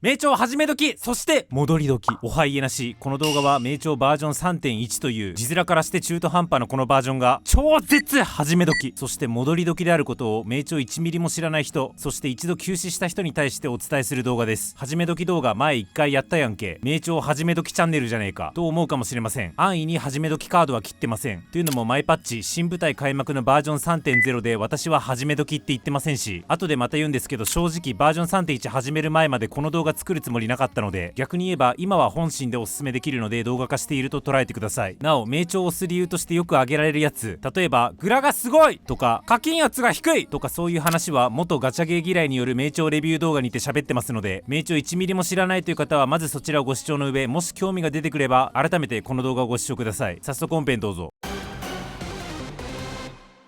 名調始め時、そして戻り時。おはいえなし。この動画は名調バージョン 3.1 という字面からして中途半端なこのバージョンが超絶始め時、そして戻り時であることを名調1ミリも知らない人、そして一度休止した人に対してお伝えする動画です。始め時動画前1回やったやんけ、名調始め時チャンネルじゃねえかと思うかもしれません。安易に始め時カードは切ってません。というのもマイパッチ新舞台開幕のバージョン 3.0 で私は始め時って言ってませんし、後でまた言うんですけど、正直バージョン 3.1 始める前までこの動画作るつもりなかったので、逆に言えば今は本心でおすすめできるので動画化していると捉えてください。なお名調を押す理由としてよく挙げられるやつ、例えばグラがすごいとか課金圧が低いとか、そういう話は元ガチャゲー嫌いによる名調レビュー動画にて喋ってますので、名調1ミリも知らないという方はまずそちらをご視聴の上、もし興味が出てくれば改めてこの動画をご視聴ください。早速本編どうぞ。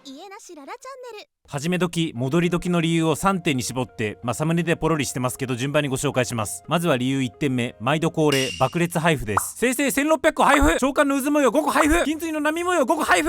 家なしララチャンネル。始め時戻り時の理由を3点に絞って、サムネでポロリしてますけど順番にご紹介します。まずは理由1点目、毎度恒例爆裂配布です。生成1600個配布、召喚の渦模様5個配布、金髄の波模様5個配布。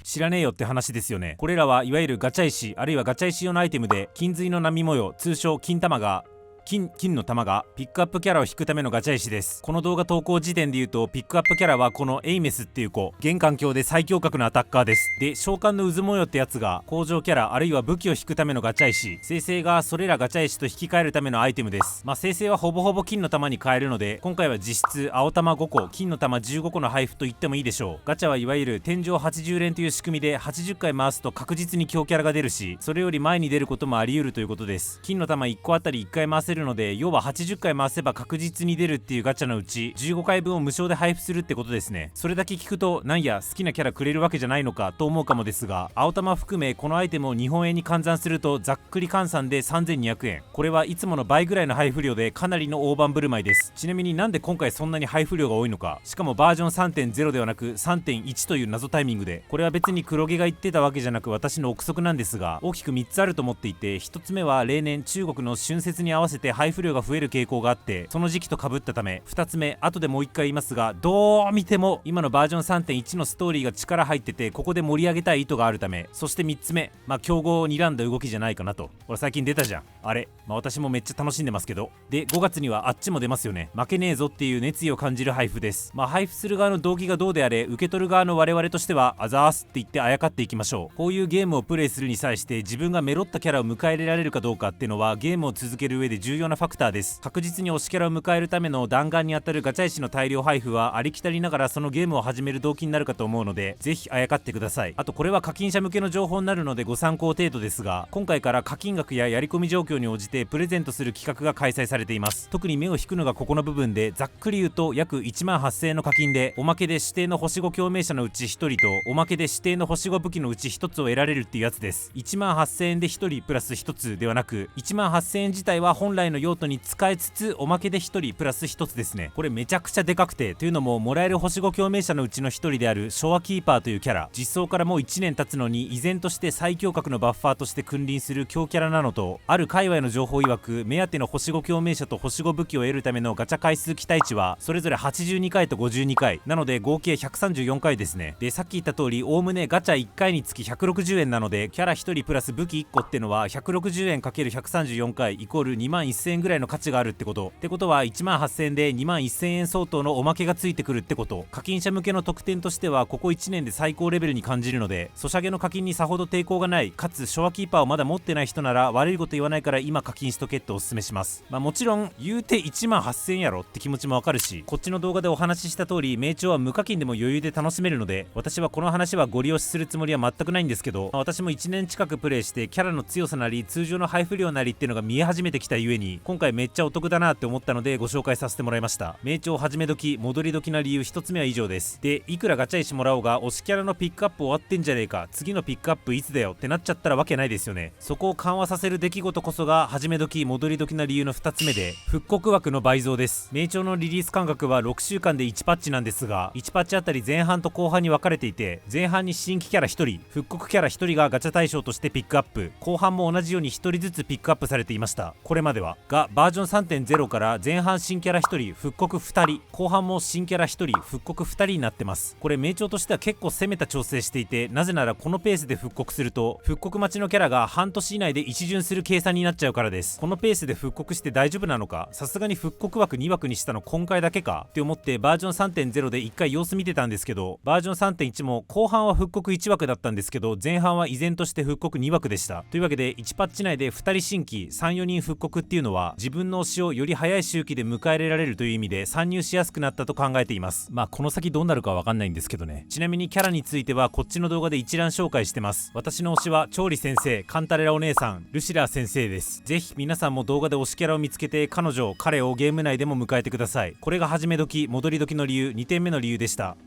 知らねえよって話ですよね。これらはいわゆるガチャ石あるいはガチャ石用のアイテムで、金髄の波模様通称金玉が金の玉がピックアップキャラを引くためのガチャ石です。この動画投稿時点で言うとピックアップキャラはこのエイメスっていう子、現環境で最強格のアタッカーです。で召喚の渦模様ってやつが工場キャラあるいは武器を引くためのガチャ石、生成がそれらガチャ石と引き換えるためのアイテムです。生成はほぼほぼ金の玉に変えるので、今回は実質青玉5個金の玉15個の配布と言ってもいいでしょう。ガチャはいわゆる天井80連という仕組みで80回回すと確実に強キャラが出るし、それより前に出ることもあり得るということです。金の玉1個あたり1回回せるので、要は80回回せば確実に出るっていうガチャのうち15回分を無償で配布するってことですね。それだけ聞くとなんや好きなキャラくれるわけじゃないのかと思うかもですが、青玉含めこのアイテムを日本円に換算するとざっくり換算で3200円。これはいつもの倍ぐらいの配布量でかなりの大盤振る舞いです。ちなみになんで今回そんなに配布量が多いのか、しかもバージョン 3.0 ではなく 3.1 という謎タイミングで、これは別に黒毛が言ってたわけじゃなく私の憶測なんですが、大きく3つあると思っていて、1つ目は例年中国の春節に合わせて配布量が増える傾向があって、その時期と被ったため。2つ目、後でもう一回言いますが、どう見ても今のバージョン 3.1 のストーリーが力入ってて、ここで盛り上げたい意図があるため。そして3つ目、競合を睨んだ動きじゃないかなと。これ最近出たじゃんあれ、私もめっちゃ楽しんでますけど。で5月にはあっちも出ますよね。負けねえぞっていう熱意を感じる配布です。配布する側の動機がどうであれ、受け取る側の我々としてはあざーすって言ってあやかっていきましょう。こういうゲームをプレイするに際して自分がメロったキャラを迎え入れられるかどうかっていうのはゲームを続ける上で重要なファクターです。確実に推しキャラを迎えるための弾丸に当たるガチャ石の大量配布はありきたりながらそのゲームを始める動機になるかと思うので、ぜひあやかってください。あとこれは課金者向けの情報になるのでご参考程度ですが、今回から課金額ややり込み状況に応じてプレゼントする企画が開催されています。特に目を引くのがここの部分で、ざっくり言うと約1万8000円の課金でおまけで指定の星5共鳴者のうち1人とおまけで指定の星5武器のうち1つを得られるっていうやつです。1万8000円で1人プラス1つではなく、1万8000円自体は本来の用途に使えつつおまけで1人プラス1つですね。これめちゃくちゃでかくて、というのももらえる星5共鳴者のうちの1人である昭和キーパーというキャラ、実装からもう1年経つのに依然として最強格のバッファーとして君臨する強キャラなのと、ある界隈の情報曰く目当ての星5共鳴者と星5武器を得るためのガチャ回数期待値はそれぞれ82回と52回なので合計134回ですね。でさっき言った通りおおむねガチャ1回につき160円なので、キャラ1人プラス武器1個ってのは160円 ×134 回イコール2万1000円ぐらいの価値があるってこと。ってことは1万8000円で2万1000円相当のおまけがついてくるってこと。課金者向けの特典としてはここ1年で最高レベルに感じるので、ソシャゲの課金にさほど抵抗がない、かつ昭和キーパーをまだ持ってない人なら悪いこと言わないから今課金しとけっておすすめします。もちろん言うて1万8000円やろって気持ちもわかるし、こっちの動画でお話しした通り名調は無課金でも余裕で楽しめるので、私はこの話はご利用しするつもりは全くないんですけど、私も1年近くプレイしてキャラの強さなり通常の配布量なりっていうのが見え始めてきたゆえに、今回めっちゃお得だなって思ったのでご紹介させてもらいました。名調始め時戻り時な理由1つ目は以上です。でいくらガチャ石もらおうが推しキャラのピックアップ終わってんじゃねえか、次のピックアップいつだよってなっちゃったらわけないですよね。そこを緩和させる出来事こそが始め時戻り時な理由の2つ目で、復刻枠の倍増です。名調のリリース間隔は6週間で1パッチなんですが、1パッチあたり前半と後半に分かれていて、前半に新規キャラ1人復刻キャラ1人がガチャ対象としてピックアップ、後半も同じように1人ずつピックアップされていました。これまではがバージョン 3.0 から前半新キャラ1人復刻2人、後半も新キャラ1人復刻2人になってます。これ名調としては結構攻めた調整していて、なぜならこのペースで復刻すると復刻待ちのキャラが半年以内で一巡する計算にななっちゃうからです。このペースで復刻して大丈夫なのか、さすがに復刻枠2枠にしたの今回だけかって思ってバージョン 3.0 で1回様子見てたんですけど、バージョン 3.1 も後半は復刻1枠だったんですけど、前半は依然として復刻2枠でした。というわけで1パッチ内で2人新規 3,4 人復刻っていうのは、自分の推しをより早い周期で迎え入れられるという意味で参入しやすくなったと考えています。まあこの先どうなるかわかんないんですけどね。ちなみにキャラについてはこっちの動画で一覧紹介してます。私の推しは調理先生、カンタレラお姉さん、ルシラー先生です。ぜひ皆さんも動画で推しキャラを見つけて彼をゲーム内でも迎えてください。これが始め時戻り時の理由、2点目の理由でした。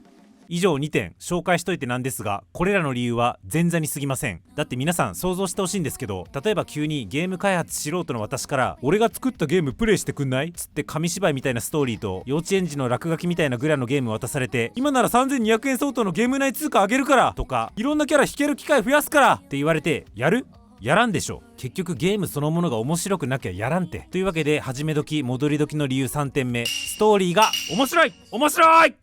以上2点紹介しといてなんですが、これらの理由は前座に過ぎません。だって皆さん想像してほしいんですけど、例えば急にゲーム開発素人の私から俺が作ったゲームプレイしてくんないつって紙芝居みたいなストーリーと幼稚園児の落書きみたいなグラのゲーム渡されて、今なら3200円相当のゲーム内通貨あげるからとか、いろんなキャラ引ける機会増やすからって言われてやる？やらんでしょ。結局ゲームそのものが面白くなきゃやらんて。というわけで始め時戻り時の理由3点目、ストーリーが面白い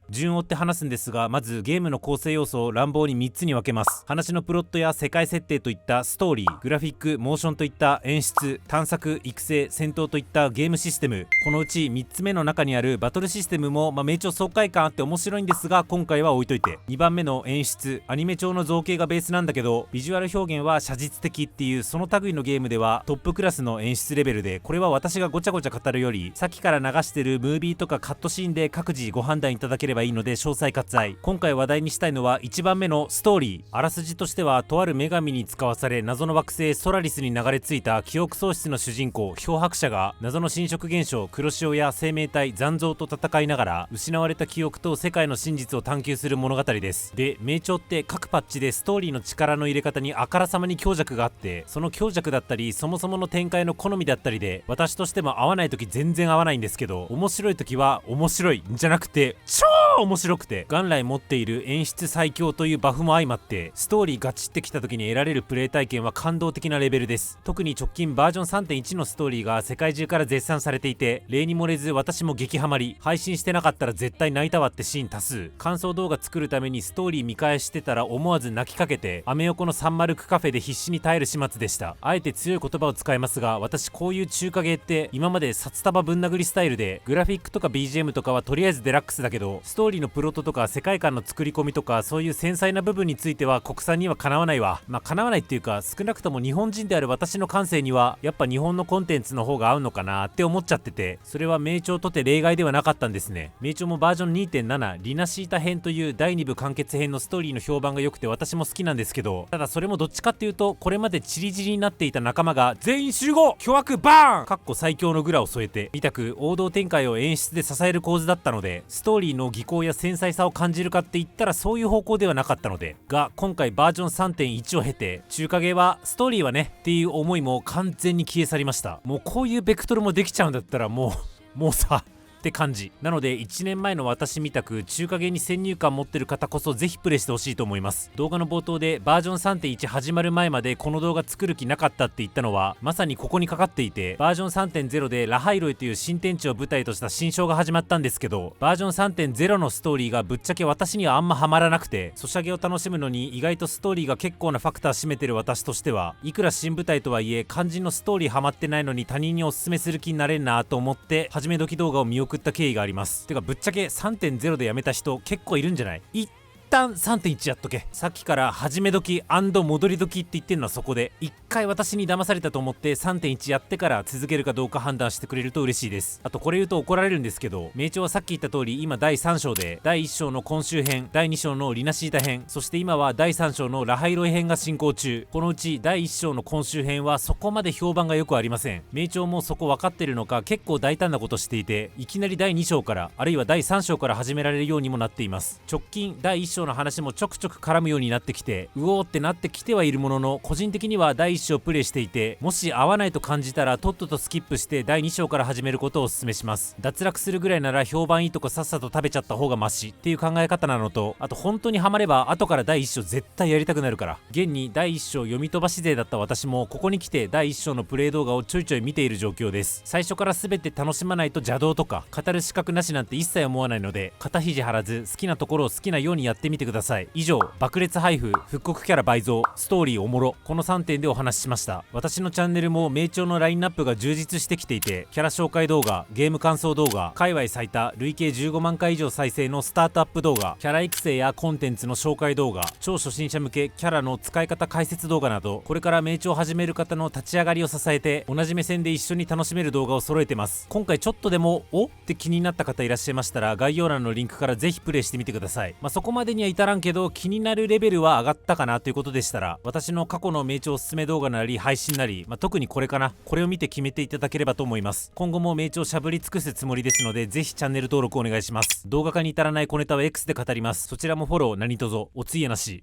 順を追って話すんですが、まずゲームの構成要素を乱暴に3つに分けます。話のプロットや世界設定といったストーリー、グラフィック、モーションといった演出、探索、育成、戦闘といったゲームシステム。このうち3つ目の中にあるバトルシステムも名調爽快感あって面白いんですが、今回は置いといて、2番目の演出、アニメ調の造形がベースなんだけどビジュアル表現は写実的っていう、その類のゲームではトップクラスの演出レベルで、これは私がごちゃごちゃ語るよりさっきから流してるムービーとかカットシーンで各自ご判断いただければいいので詳細割愛。今回話題にしたいのは1番目のストーリー。あらすじとしては、とある女神に使わされ謎の惑星ソラリスに流れ着いた記憶喪失の主人公漂白者が謎の侵食現象黒潮や生命体残像と戦いながら失われた記憶と世界の真実を探求する物語です。で、名調って各パッチでストーリーの力の入れ方にあからさまに強弱があって、その強弱だったりそもそもの展開の好みだったりで、私としても合わない時全然合わないんですけど、面白い時は面白いんじゃなくて超面白くて、元来持っている演出最強というバフも相まってストーリーガチってきた時に得られるプレイ体験は感動的なレベルです。特に直近バージョン 3.1 のストーリーが世界中から絶賛されていて、例に漏れず私も激ハマり、配信してなかったら絶対泣いたわってシーン多数。感想動画作るためにストーリー見返してたら思わず泣きかけて、アメ横のサンマルクカフェで必死に耐える始末でした。あえて強い言葉を使いますが、私こういう中華芸って今まで札束ぶん殴りスタイルで、グラフィックとか BGM とかはとりあえずデラックスだけど、ストーリーのプロットとか世界観の作り込みとかそういう繊細な部分については国産にはかなわないわ。かなわないっていうか、少なくとも日本人である私の感性にはやっぱ日本のコンテンツの方が合うのかなって思っちゃってて、それは名調とて例外ではなかったんですね。名調もバージョン 2.7 リナシータ編という第2部完結編のストーリーの評判が良くて私も好きなんですけど、ただそれもどっちかっていうと、これまでチリチリになっていた仲間が全員集合、巨悪バーンかっこ最強のグラを添えてみたく王道展開を演出で支える構図だったので、ストーリーの技巧や繊細さを感じるかって言ったらそういう方向ではなかったので、が今回バージョン 3.1 を経て、中華芸はストーリーはねっていう思いも完全に消え去りました。もうこういうベクトルもできちゃうんだったらもうさって感じなので、1年前の私みたく中華芸に先入観持ってる方こそぜひプレイしてほしいと思います。動画の冒頭でバージョン 3.1 始まる前までこの動画作る気なかったって言ったのはまさにここにかかっていて、バージョン 3.0 でラハイロイという新天地を舞台とした新章が始まったんですけど、バージョン 3.0 のストーリーがぶっちゃけ私にはあんまハマらなくて、ソシャゲを楽しむのに意外とストーリーが結構なファクター占めてる私としては、いくら新舞台とはいえ肝心のストーリーハマってないのに他人におすすめする気になれんなと思って始め時動画を見送った経緯があります。てかぶっちゃけ 3.0 でやめた人結構いるんじゃない？一旦 3.1 やっとけ。さっきから始め時&戻り時って言ってんのはそこで、一回私に騙されたと思って 3.1 やってから続けるかどうか判断してくれると嬉しいです。あとこれ言うと怒られるんですけど、名調はさっき言った通り今第3章で、第1章の今週編、第2章のリナシータ編、そして今は第3章のラハイロイ編が進行中。このうち第1章の今週編はそこまで評判が良くありません。名調もそこ分かってるのか結構大胆なことしていて、いきなり第2章からあるいは第3章から始められるようにもなっています。直近第1章の話もちょくちょく絡むようになってきて、うおーってなってきてはいるものの、個人的には第1章プレイしていて、もし合わないと感じたらとっととスキップして第2章から始めることをお勧めします。脱落するぐらいなら評判いいとこさっさと食べちゃった方がマシっていう考え方なのと、あと本当にハマれば後から第1章絶対やりたくなるから。現に第1章読み飛ばし勢だった私もここに来て第1章のプレイ動画をちょいちょい見ている状況です。最初から全て楽しまないと邪道とか語る資格なしなんて一切思わないので、肩肘張らず好きなところを好きなようにやってみみてください。以上、爆裂配布、復刻キャラ倍増、ストーリーおもろ、この3点でお話ししました。私のチャンネルも名調のラインナップが充実してきていて、キャラ紹介動画、ゲーム感想動画、界隈最多累計15万回以上再生のスタートアップ動画、キャラ育成やコンテンツの紹介動画、超初心者向けキャラの使い方解説動画など、これから名調を始める方の立ち上がりを支えて同じ目線で一緒に楽しめる動画を揃えてます。今回ちょっとでもおって気になった方いらっしゃいましたら、概要欄のリンクからぜひプレイしてみてください。そこまでには至らんけど気になるレベルは上がったかなということでしたら、私の過去の名調おすすめ動画なり配信なり、特にこれかな、これを見て決めていただければと思います。今後も名調しゃぶり尽くすつもりですので、ぜひチャンネル登録お願いします。動画化に至らない小ネタは X で語ります。そちらもフォロー何卒おついやなし。